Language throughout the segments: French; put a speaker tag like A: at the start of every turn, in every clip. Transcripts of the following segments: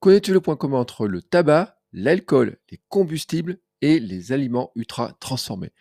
A: Connais-tu le point commun entre le tabac, l'alcool, les combustibles et les aliments ultra transformés?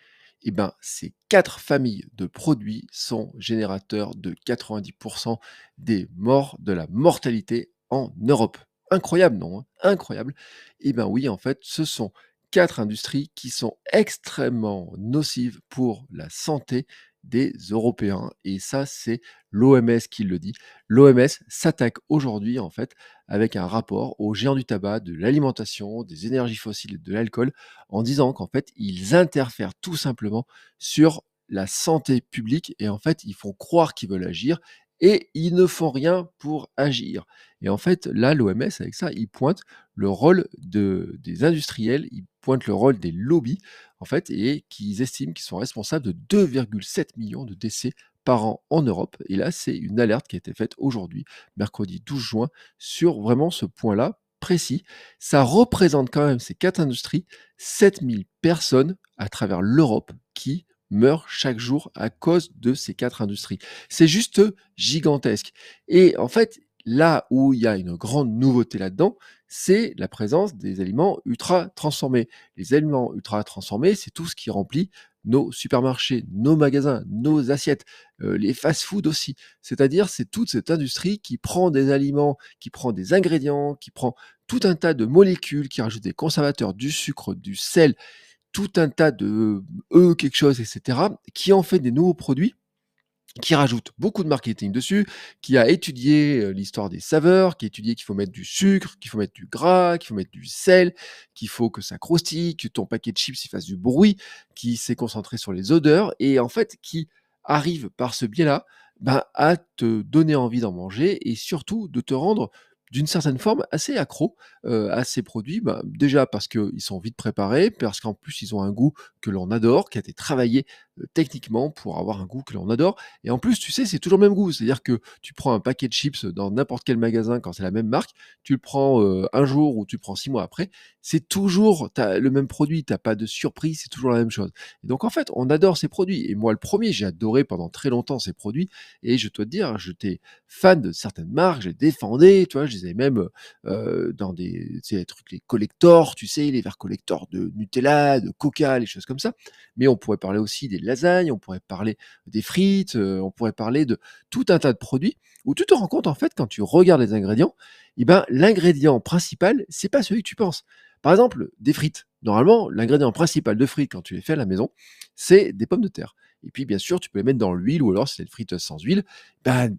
A: Eh bien, ces quatre familles de produits sont générateurs de 90% des morts, de la mortalité en Europe. Incroyable, non hein? Incroyable. Eh bien oui, en fait, ce sont quatre industries qui sont extrêmement nocives pour la santé des Européens. Et ça, c'est l'OMS qui le dit. L'OMS s'attaque aujourd'hui, en fait, avec un rapport aux géants du tabac, de l'alimentation, des énergies fossiles et de l'alcool, en disant qu'en fait, ils interfèrent tout simplement sur la santé publique et en fait, ils font croire qu'ils veulent agir et ils ne font rien pour agir. Et en fait, là, l'OMS, avec ça, il pointe le rôle des industriels, il pointe le rôle des lobbies, en fait, et qu'ils estiment qu'ils sont responsables de 2,7 millions de décès par an en Europe. Et là, c'est une alerte qui a été faite aujourd'hui, mercredi 12 juin, sur vraiment ce point-là précis. Ça représente quand même ces 4 industries, 7 000 personnes à travers l'Europe qui meurent chaque jour à cause de ces 4 industries. C'est juste gigantesque. Et en fait, là où il y a une grande nouveauté là-dedans, c'est la présence des aliments ultra transformés. Les aliments ultra transformés, c'est tout ce qui remplit nos supermarchés, nos magasins, nos assiettes, les fast-food aussi. C'est-à-dire, c'est toute cette industrie qui prend des aliments, qui prend des ingrédients, qui prend tout un tas de molécules, qui rajoute des conservateurs, du sucre, du sel, tout un tas de quelque chose, et cetera, qui en fait des nouveaux produits, qui rajoute beaucoup de marketing dessus, qui a étudié, l'histoire des saveurs, qui a étudié qu'il faut mettre du sucre, qu'il faut mettre du gras, qu'il faut mettre du sel, qu'il faut que ça croustille, que ton paquet de chips, il fasse du bruit, qui s'est concentré sur les odeurs et en fait qui arrive par ce biais-là, ben, à te donner envie d'en manger et surtout de te rendre d'une certaine forme assez accro, à ces produits. Bah, déjà parce qu'ils sont vite préparés, parce qu'en plus ils ont un goût que l'on adore, qui a été travaillé, techniquement pour avoir un goût que l'on adore et en plus, tu sais, c'est toujours le même goût. C'est-à-dire que tu prends un paquet de chips dans n'importe quel magasin quand c'est la même marque, tu le prends, un jour ou tu le prends 6 mois après, c'est toujours tu le même produit, tu pas de surprise, c'est toujours la même chose et donc en fait, on adore ces produits et moi le premier, j'ai adoré pendant très longtemps ces produits et je dois te dire, j'étais fan de certaines marques, je les défendais, tu vois? Je les avais même, dans des tu sais, les trucs, les collectors, tu sais, les verres collectors de Nutella, de Coca, les choses comme ça mais on pourrait parler aussi des lasagnes, on pourrait parler des frites, on pourrait parler de tout un tas de produits où tu te rends compte, en fait, quand tu regardes les ingrédients, eh ben, l'ingrédient principal, c'est pas celui que tu penses. Par exemple, des frites. Normalement, l'ingrédient principal de frites quand tu les fais à la maison, c'est des pommes de terre. Et puis, bien sûr, tu peux les mettre dans l'huile ou alors si c'est des frites sans huile, ben,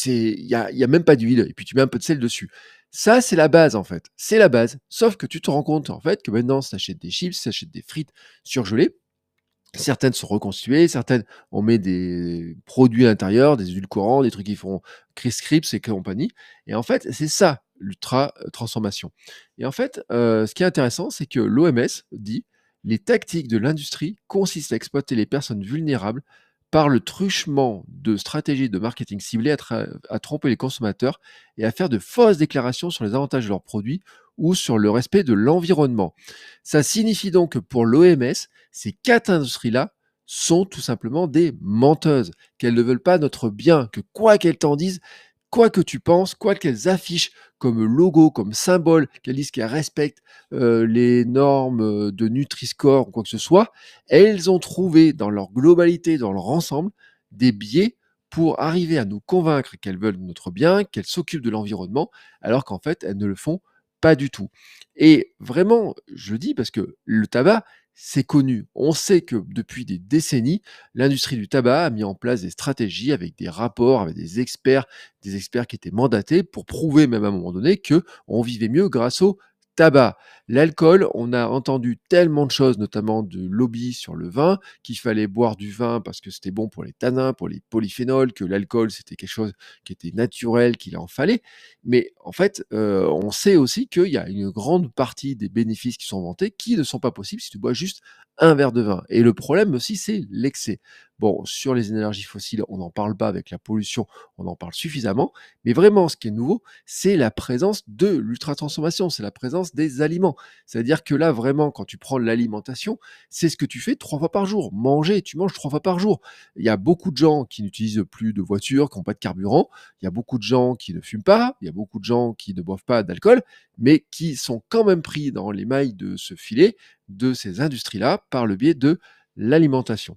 A: il y a même pas d'huile et puis tu mets un peu de sel dessus. Ça, c'est la base, en fait. C'est la base. Sauf que tu te rends compte, en fait, que maintenant, si tu achètes des chips, si tu achètes des frites surgelées, certaines sont reconstituées, certaines, on met des produits à l'intérieur, des édulcorants, des trucs qui font Chris Crips et compagnie et en fait, c'est ça l'ultra, transformation et en fait, ce qui est intéressant, c'est que l'OMS dit: «Les tactiques de l'industrie consistent à exploiter les personnes vulnérables par le truchement de stratégies de marketing ciblées à tromper les consommateurs et à faire de fausses déclarations sur les avantages de leurs produits ou sur le respect de l'environnement». Ça signifie donc que pour l'OMS, ces 4 industries-là sont tout simplement des menteuses, qu'elles ne veulent pas notre bien, que quoi qu'elles t'en disent, quoi que tu penses, quoi qu'elles affichent comme logo, comme symbole, qu'elles disent qu'elles respectent, les normes, de Nutri-Score ou quoi que ce soit, elles ont trouvé dans leur globalité, dans leur ensemble, des biais pour arriver à nous convaincre qu'elles veulent notre bien, qu'elles s'occupent de l'environnement, alors qu'en fait, elles ne le font pas du tout. Et vraiment, je dis parce que le tabac, c'est connu. On sait que depuis des décennies, l'industrie du tabac a mis en place des stratégies avec des rapports, avec des experts qui étaient mandatés pour prouver même à un moment donné que on vivait mieux grâce au tabac. L'alcool, on a entendu tellement de choses, notamment de lobby sur le vin, qu'il fallait boire du vin parce que c'était bon pour les tanins, pour les polyphénols, que l'alcool c'était quelque chose qui était naturel, qu'il en fallait. Mais en fait, on sait aussi qu'il y a une grande partie des bénéfices qui sont vantés qui ne sont pas possibles si tu bois juste un verre de vin et le problème aussi, c'est l'excès. Bon, sur les énergies fossiles, on n'en parle pas avec la pollution, on en parle suffisamment, mais vraiment ce qui est nouveau, c'est la présence de l'ultra-transformation, c'est la présence des aliments. différent. C'est-à-dire que là, vraiment, quand tu prends l'alimentation, c'est ce que tu fais 3 fois par jour. Manger, tu manges 3 fois par jour. Il y a beaucoup de gens qui n'utilisent plus de voiture, qui ont pas de carburant. Il y a beaucoup de gens qui ne fument pas. Il y a beaucoup de gens qui ne boivent pas d'alcool, mais qui sont quand même pris dans les mailles de ce filet, de ces industries-là, par le biais de l'alimentation.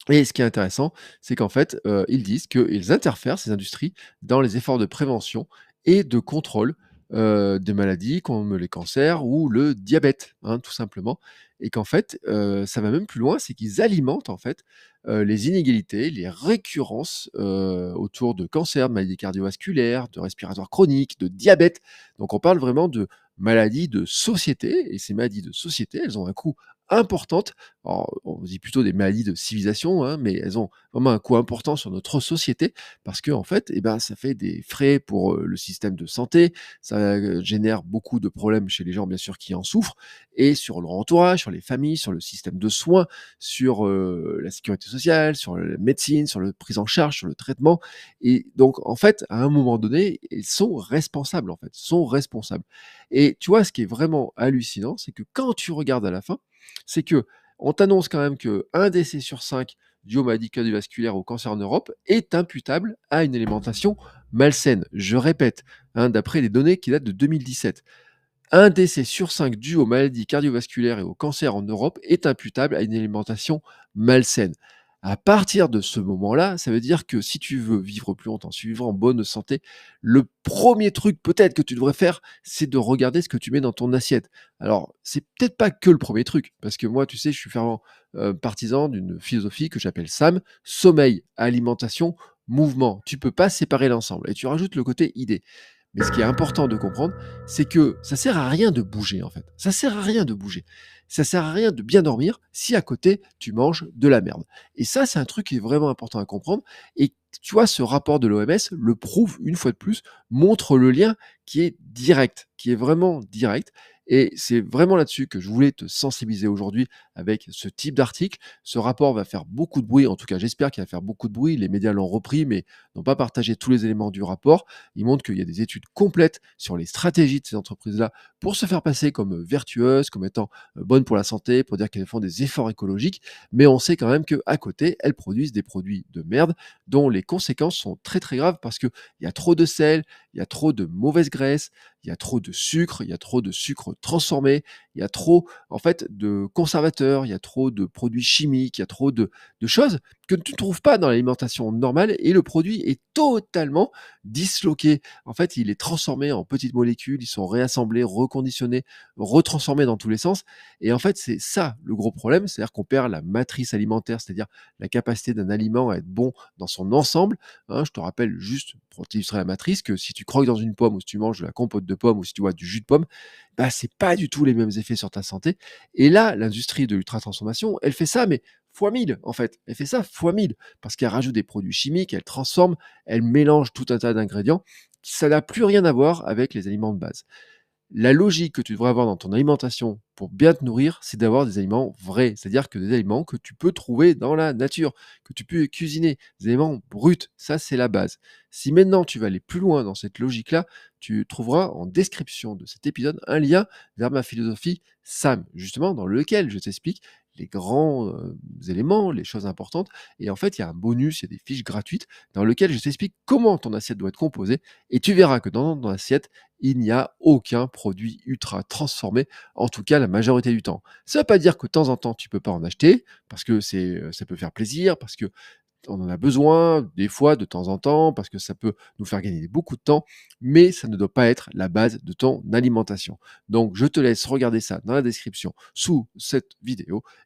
A: Et ce qui est intéressant, c'est qu'en fait, ils disent qu'ils interfèrent, ces industries, dans les efforts de prévention et de contrôle, des maladies comme les cancers ou le diabète, hein, tout simplement. Et qu'en fait, ça va même plus loin, c'est qu'ils alimentent en fait, les inégalités, les récurrences, autour de cancers, de maladies cardiovasculaires, de respiratoires chroniques, de diabète. Donc on parle vraiment de maladies de société et ces maladies de société, elles ont un coût importante. Alors, on dit plutôt des maladies de civilisation, hein, mais elles ont vraiment un coût important sur notre société parce que en fait, eh ben, ça fait des frais pour, le système de santé, ça, génère beaucoup de problèmes chez les gens, bien sûr, qui en souffrent et sur leur entourage, sur les familles, sur le système de soins, sur, la sécurité sociale, sur la médecine, sur le prise en charge, sur le traitement et donc en fait, à un moment donné, ils sont responsables, en fait, sont responsables et tu vois, ce qui est vraiment hallucinant, c'est que quand tu regardes à la fin, c'est que on t'annonce quand même qu'un décès sur 5 dû aux maladies cardiovasculaires ou au cancer en Europe est imputable à une alimentation malsaine. Je répète, hein, d'après les données qui datent de 2017. Un décès sur 5 dû aux maladies cardiovasculaires et au cancer en Europe est imputable à une alimentation malsaine. À partir de ce moment-là, ça veut dire que si tu veux vivre plus longtemps, si tu veux vivre en bonne santé, le premier truc peut-être que tu devrais faire, c'est de regarder ce que tu mets dans ton assiette. Alors, c'est peut-être pas que le premier truc, parce que moi, tu sais, je suis fervent partisan d'une philosophie que j'appelle SAM, sommeil, alimentation, mouvement. Tu peux pas séparer l'ensemble. Et tu rajoutes le côté idée. Mais ce qui est important de comprendre, c'est que ça sert à rien de bouger en fait. Ça sert à rien de bouger. Ça sert à rien de bien dormir si à côté tu manges de la merde. Et ça, c'est un truc qui est vraiment important à comprendre. Et tu vois, ce rapport de l'OMS le prouve une fois de plus, montre le lien qui est direct, qui est vraiment direct. Et c'est vraiment là-dessus que je voulais te sensibiliser aujourd'hui avec ce type d'article. Ce rapport va faire beaucoup de bruit, en tout cas j'espère qu'il va faire beaucoup de bruit. Les médias l'ont repris, mais n'ont pas partagé tous les éléments du rapport. Il montre qu'il y a des études complètes sur les stratégies de ces entreprises-là pour se faire passer comme vertueuses, comme étant bonnes pour la santé, pour dire qu'elles font des efforts écologiques, mais on sait quand même qu'à côté, elles produisent des produits de merde dont les conséquences sont très très graves parce qu'il y a trop de sel, il y a trop de mauvaise graisse, il y a trop de sucre, il y a trop de sucre transformé, il y a trop en fait de conservateurs, il y a trop de produits chimiques, il y a trop de choses que tu ne trouves pas dans l'alimentation normale et le produit est totalement disloqué. En fait, il est transformé en petites molécules, ils sont réassemblés, reconditionnés, retransformés dans tous les sens. Et en fait, c'est ça le gros problème, c'est-à-dire qu'on perd la matrice alimentaire, c'est-à-dire la capacité d'un aliment à être bon dans son ensemble. Hein, je te rappelle juste, pour t'illustrer la matrice, que si tu croques dans une pomme ou si tu manges de la compote de pomme ou si tu bois du jus de pomme, bah, c'est pas du tout les mêmes effets sur ta santé. Et là, l'industrie de l'ultra-transformation, elle fait ça, mais fois 1000 en fait. Elle fait ça fois 1000 parce qu'elle rajoute des produits chimiques, elle transforme, elle mélange tout un tas d'ingrédients. Ça n'a plus rien à voir avec les aliments de base. La logique que tu devrais avoir dans ton alimentation pour bien te nourrir, c'est d'avoir des aliments vrais, c'est-à-dire que des aliments que tu peux trouver dans la nature, que tu peux cuisiner, des aliments bruts, ça c'est la base. Si maintenant tu vas aller plus loin dans cette logique-là, tu trouveras en description de cet épisode un lien vers ma philosophie SAM, justement dans lequel je t'explique les grands éléments, les choses importantes. Et en fait, il y a un bonus, il y a des fiches gratuites dans lesquelles je t'explique comment ton assiette doit être composée. Et tu verras que dans ton assiette, il n'y a aucun produit ultra transformé, en tout cas la majorité du temps. Ça ne veut pas dire que de temps en temps tu peux pas en acheter, parce que ça peut faire plaisir, parce que on en a besoin, des fois, de temps en temps, parce que ça peut nous faire gagner beaucoup de temps, mais ça ne doit pas être la base de ton alimentation. Donc, je te laisse regarder ça dans la description sous cette vidéo